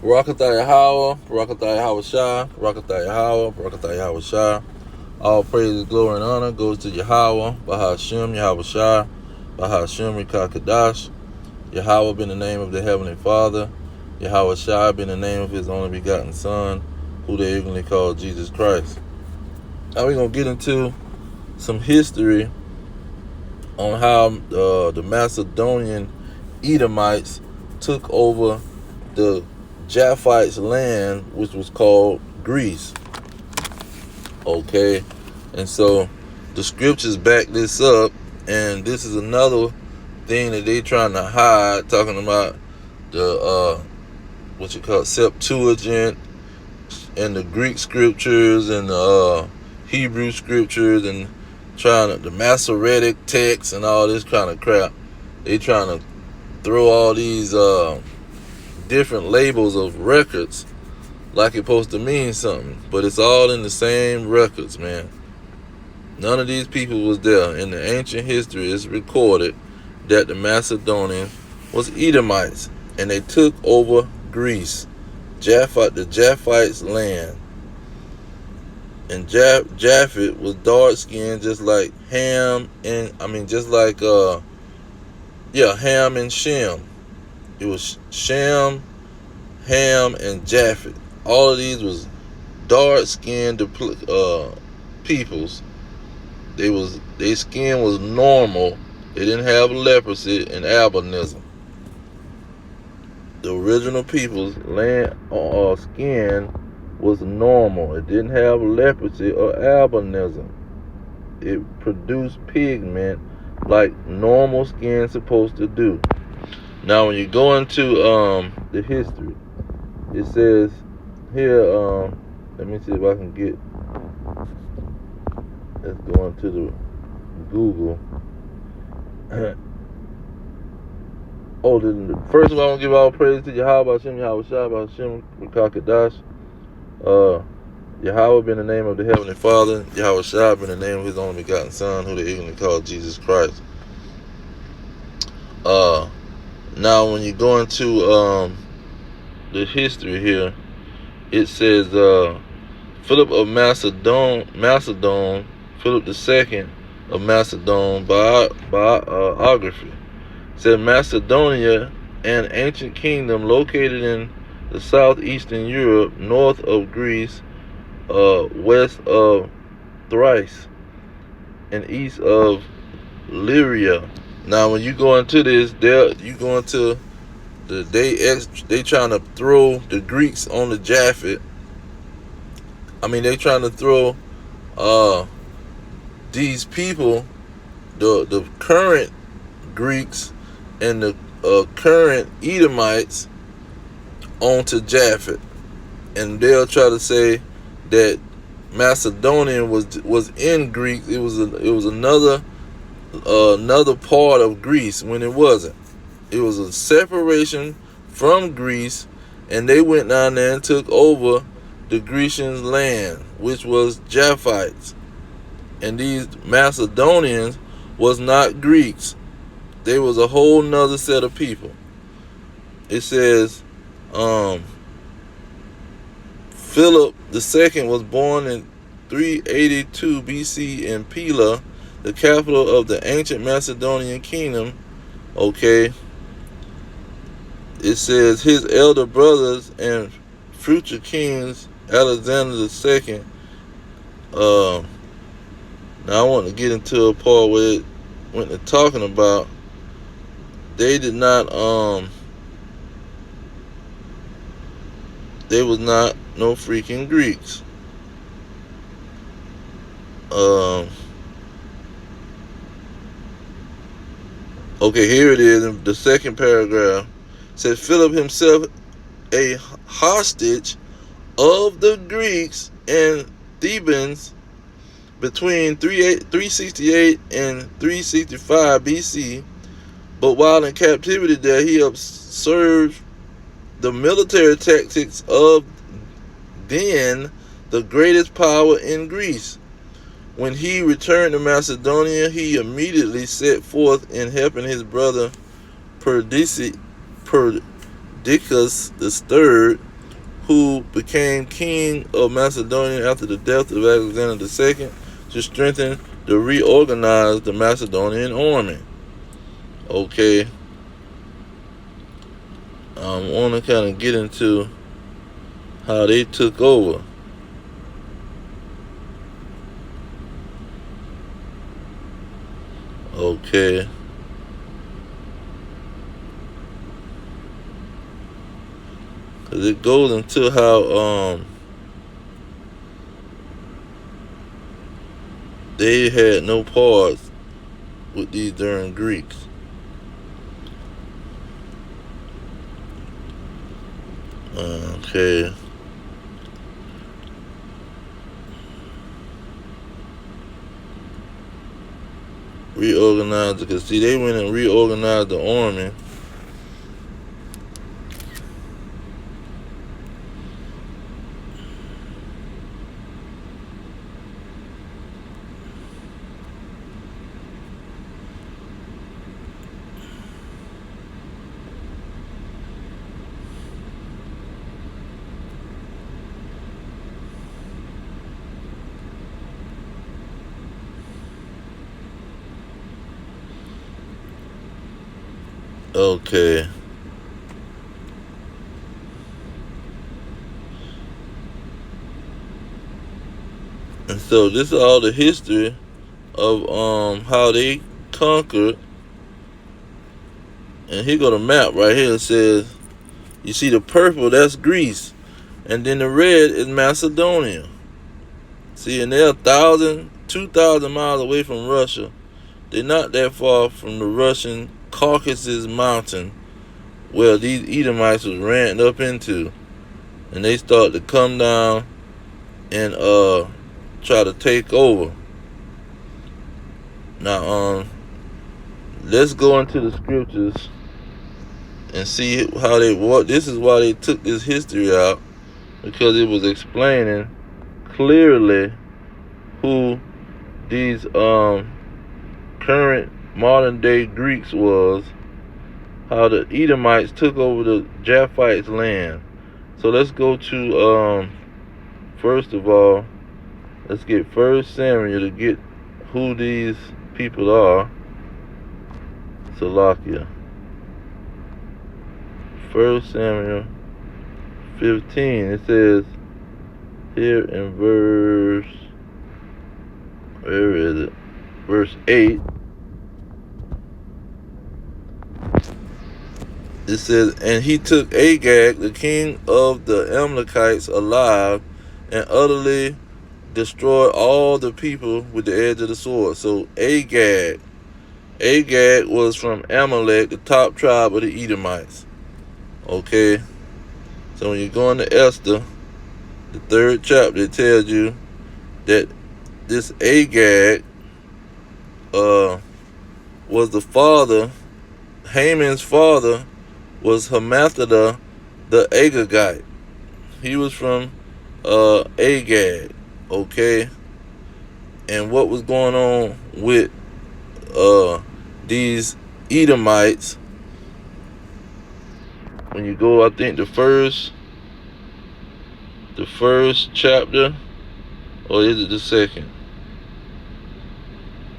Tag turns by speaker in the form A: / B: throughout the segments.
A: Barakatah Yahweh, Barakatah Yahweh Shah, Barakatah Yahweh, Barakatah Yahweh Shah. All praise, glory, and honor goes to Yahweh, Bahashem, Yahweh Shah, Bahashem, Rikah Kadash. Yahweh be in the name of the Heavenly Father. Yahweh Shah be in the name of His only begotten Son, who they ignorantly call Jesus Christ. Now we're going to get into some history on how the Macedonian Edomites took over the JAPHETH's land, which was called Greece. Okay, and so the scriptures back this up, and this is another thing that they trying to hide, talking about the what you call Septuagint and the Greek scriptures and the Hebrew scriptures and the Masoretic text and all this kind of crap. They trying to throw all these different labels of records like it's supposed to mean something, but it's all in the same records, man. None of these people was there. In the ancient history, it's recorded that the Macedonians was Edomites, and they took over Greece, the Japhet's land. And Japheth was dark skinned, just like Ham and Ham and Shem. It was Shem, Ham, and Japheth. All of these was dark-skinned peoples. Their skin was normal. They didn't have leprosy and albinism. The original people's skin was normal. It didn't have leprosy or albinism. It produced pigment like normal skin supposed to do. Now, when you go into the history, it says here, let me see if I can get, let's go into the Google. First of all, I want to give all praise to Yahweh, Hashem, Yahweh Shah, Hashem, Rikah Kadash. Yahweh be in the name of the Heavenly Father. Yahweh Shah be in the name of His only begotten Son, who they ignorantly call Jesus Christ. Now, when you go into the history here, it says Phillip of Macedon, Phillip II of Macedon, biography, said Macedonia, an ancient kingdom located in the southeastern Europe, north of Greece, west of Thrace, and east of Lyria. Now, when you go into this, you go into they trying to throw the Greeks on the Japhet. They trying to throw these people, the current Greeks and the current Edomites, onto Japhet, and they'll try to say that Macedonian was in Greece. It was another part of Greece when it wasn't. It was a separation from Greece, and they went down there and took over the Grecians' land, which was Japhites. And these Macedonians was not Greeks. They was a whole nother set of people. It says Phillip II was born in 382 BC in Pella, the capital of the ancient Macedonian kingdom. Okay. It says his elder brothers and future kings, Alexander II. Now I want to get into a part where it went to talking about they did not they was not no freaking Greeks. Okay, here it is in the second paragraph. It says Philip himself, a hostage of the Greeks and Thebans between 368 and 365 BC, but while in captivity there, he observed the military tactics of then the greatest power in Greece. When he returned to Macedonia, he immediately set forth in helping his brother Perdiccas III who became king of Macedonia after the death of Alexander II, to strengthen the reorganized the Macedonian army. Okay, I want to kind of get into how they took over. Okay. Cause it goes into how they had no parts with these darn Greeks. Okay. Reorganized, because see, they went and reorganized the army. Okay. And so this is all the history of how they conquered. And here go the map right here. It says, you see the purple, that's Greece, and then the red is Macedonia. See, and they're 2,000 miles away from Russia. They're not that far from the Russian Caucasus mountain where these Edomites was ran up into, and they start to come down and try to take over. Now let's go into the scriptures and see how they what. This is why they took this history out, because it was explaining clearly who these current modern day Greeks was, how the Edomites took over the JAPHETH land. So let's go to first of all, let's get 1 Samuel to get who these people are. Salakia. 1 Samuel 15. It says here in where is it? Verse 8. It says, and he took Agag, the king of the Amalekites, alive, and utterly destroyed all the people with the edge of the sword. So Agag was from Amalek, the top tribe of the Edomites. Okay, so when you go into Esther, the 3rd chapter, it tells you that this Agag was the father. Haman's father was Hammedatha the Agagite. He was from Agag. Okay, and what was going on with these Edomites? When you go, I think the first chapter, or is it the second?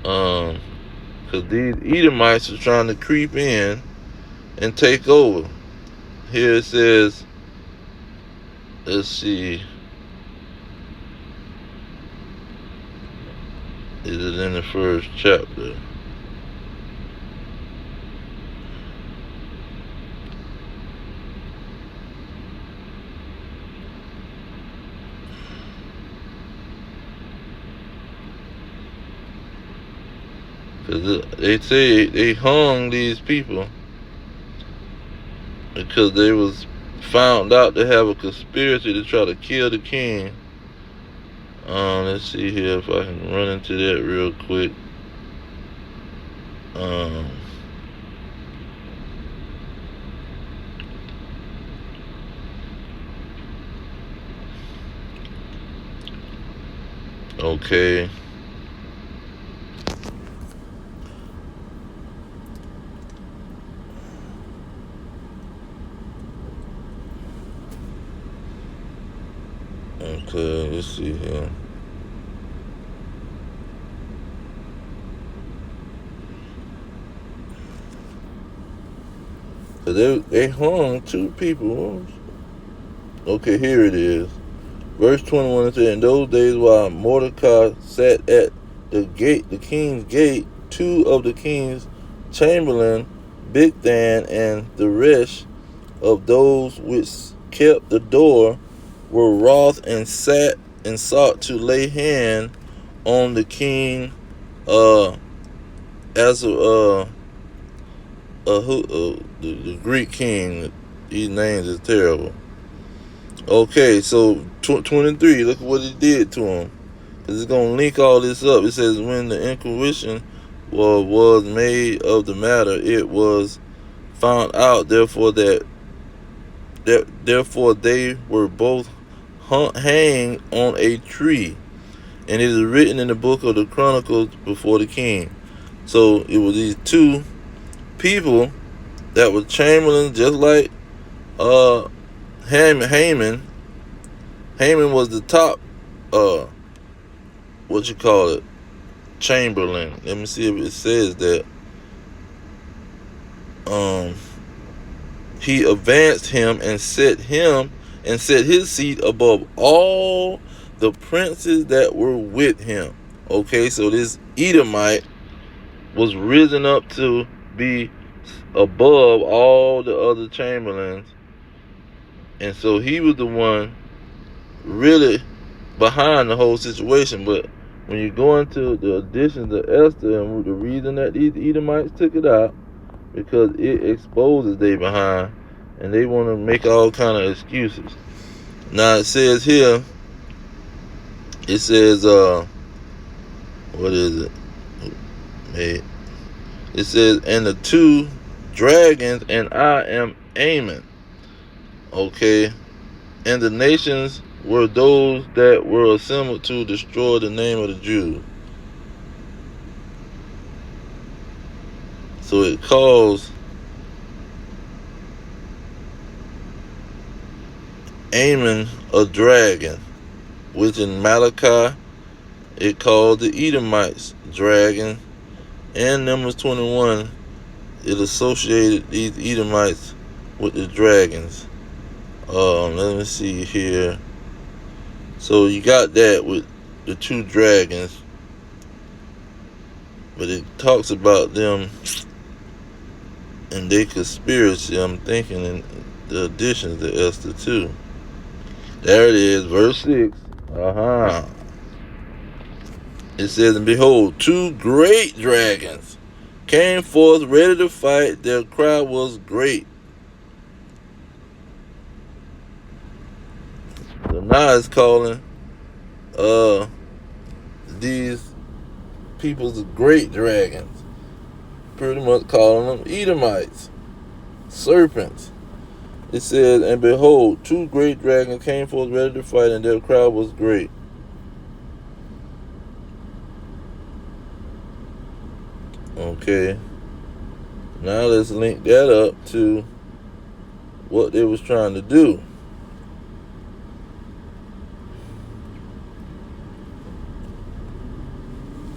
A: Because these Edomites are trying to creep in and take over. Here it says, let's see, is it in the 1st chapter? Because they say they hung these people because they was found out to have a conspiracy to try to kill the king. Let's see here if I can run into that real quick. Okay. Okay, let's see here. So they hung 2 people. Okay, here it is. Verse 21 it says, in those days while Mordecai sat at the gate, the king's gate, 2 of the king's chamberlain, Bigthan, and the rest of those which kept the door were wroth and sat and sought to lay hand on the king, as the Greek king. These names is terrible. Okay, so 23. Look at what he did to him. Cause it's gonna link all this up. It says when the inquisition was made of the matter, it was found out. Therefore they were both hanged on a tree, and it is written in the book of the Chronicles before the king. So it was these 2 people that were chamberlains, just like Haman. Haman was the top chamberlain. Let me see if it says that. He advanced him and set his seat above all the princes that were with him. Okay, so this Edomite was risen up to be above all the other chamberlains, and so he was the one really behind the whole situation. But when you go into the additions of Esther, and the reason that these Edomites took it out, because it exposes they behind, and they want to make all kind of excuses. Now it says here, it says what is it? It says, and the 2 dragons, and I am Ammon. Okay, and the nations were those that were assembled to destroy the name of the Jews. So it calls Ammon a dragon, which in Malachi it called the Edomites dragon. And Numbers 21, it associated these Edomites with the dragons. Let me see here. So you got that with the 2 dragons, but it talks about them and their conspiracy, I'm thinking, in the additions to Esther 2. There it is, verse 6. It says, and behold, 2 great dragons came forth ready to fight. Their cry was great. So now it's calling these people's great dragons. Pretty much calling them Edomites, serpents. It says, and behold, 2 great dragons came forth ready to fight, and their cry was great. Okay, now let's link that up to what they was trying to do.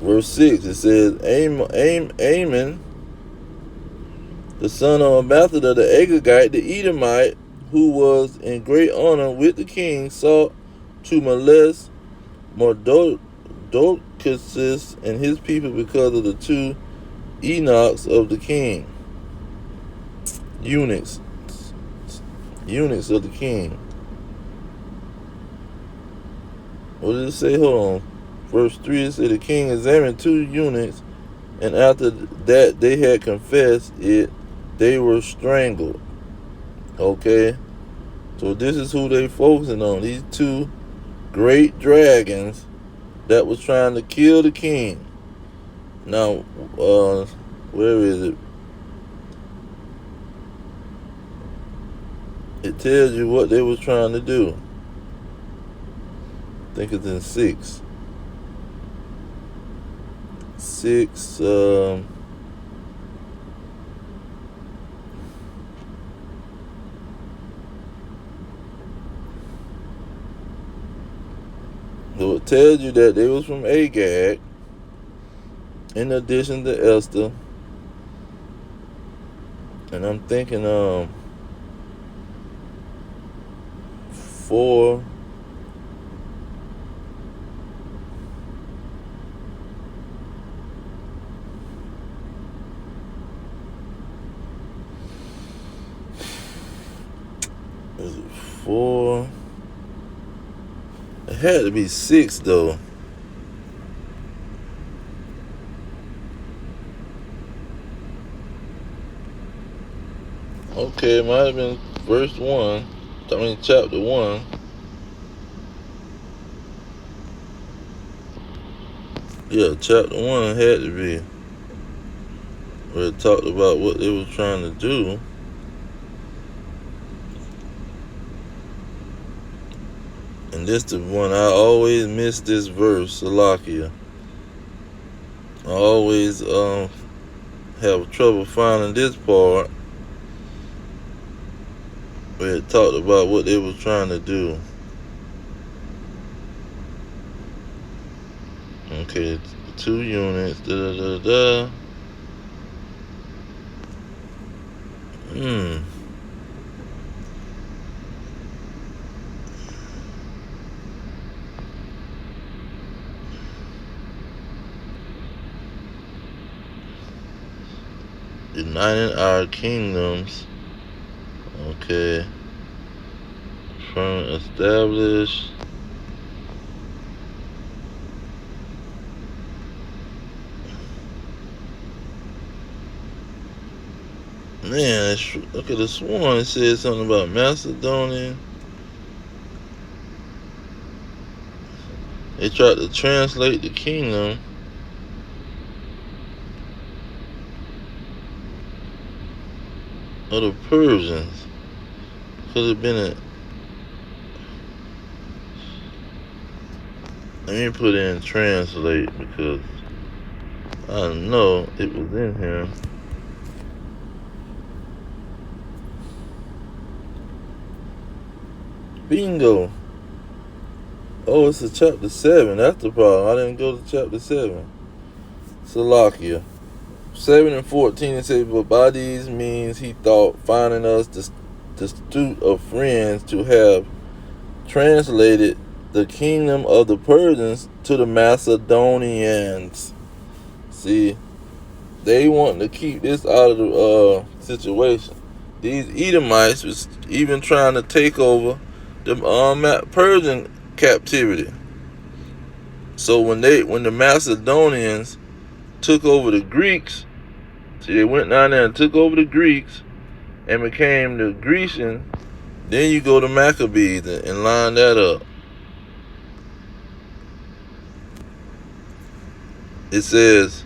A: Verse 6, it says, Ammon, the son of Amathodah the Agagite, the Edomite, who was in great honor with the king, sought to molest Mordocus and his people because of the 2 eunuchs of the king. Eunuchs of the king. What did it say? Hold on. Verse 3, it said, the king examined 2 eunuchs, and after that they had confessed it, they were strangled. Okay, so this is who they focusing on. These 2 great dragons that was trying to kill the king. Now, where is it? It tells you what they was trying to do. I think it's in 6. 6, So it tells you that they was from Agag, in addition to Esther. And I'm thinking 4. Is it 4? It had to be 6 though. Okay, it might have been verse 1. I mean chapter 1. Yeah, chapter 1 had to be where it talked about what they were trying to do. And this the one I always miss this verse, Salakia. I always have trouble finding this part where it talked about what they were trying to do. Okay, 2 units. Uniting our kingdoms. Okay. Firm established. Man, look at this one. It says something about Macedonian. They tried to translate the kingdom. Of the Persians. Could have been a. Let me put in translate because I know it was in here. Bingo. Oh, it's a chapter 7. That's the problem. I didn't go to chapter 7. Salakia. 7 and 14, it says, but by these means he thought, finding us destitute of friends, to have translated the kingdom of the Persians to the Macedonians. See, they want to keep this out of the situation. These Edomites was even trying to take over the Persian captivity. So when the Macedonians took over the Greeks, see, they went down there and took over the Greeks and became the Grecian. Then you go to Maccabees and line that up. It says,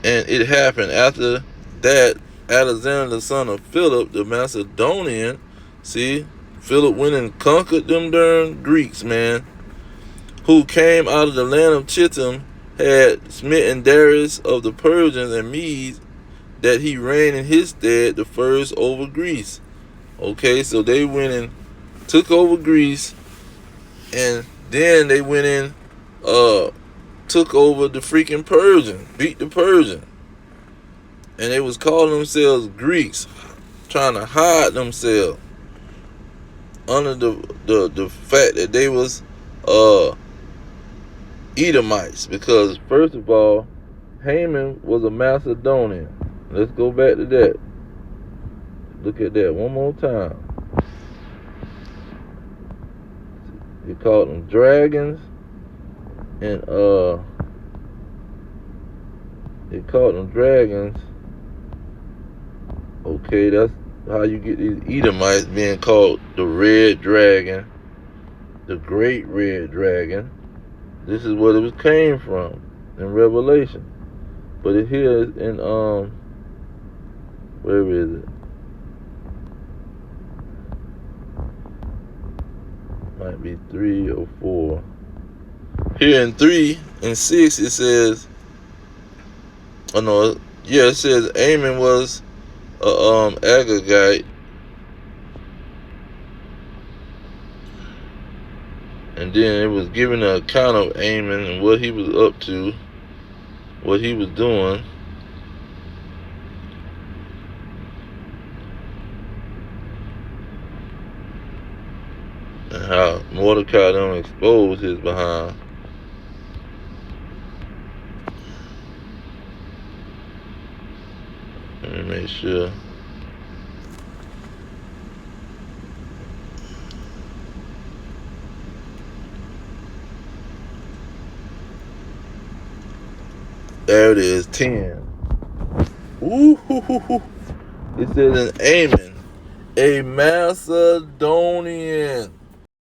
A: and it happened after that Alexander the son of Phillip the Macedonian, see, Philip went and conquered them darn Greeks, man, who came out of the land of Chittim, had smitten Darius of the Persians and Medes, that he reigned in his stead the first over Greece. Okay, so they went and took over Greece, and then they went in, took over the freaking Persian, beat the Persian. And they was calling themselves Greeks, trying to hide themselves under the fact that they was Edomites. Because first of all, Haman was a Macedonian. Let's go back to that. Look at that one more time. They called them dragons, and they called them dragons. Okay, that's how you get these Edomites being called the red dragon, the great red dragon. This is what it came from in Revelation. But it here is in where is it? Might be 3 or 4. Here in 3 and 6 it says, oh no, yeah, it says Ammon was Agagite, and And then it was giving an account of Amon and what he was up to, what he was doing. And how Mordecai don't expose his behind. Let me make sure. There it is, 10. Ooh, hoo, hoo, hoo. It says in Amon, a Macedonian.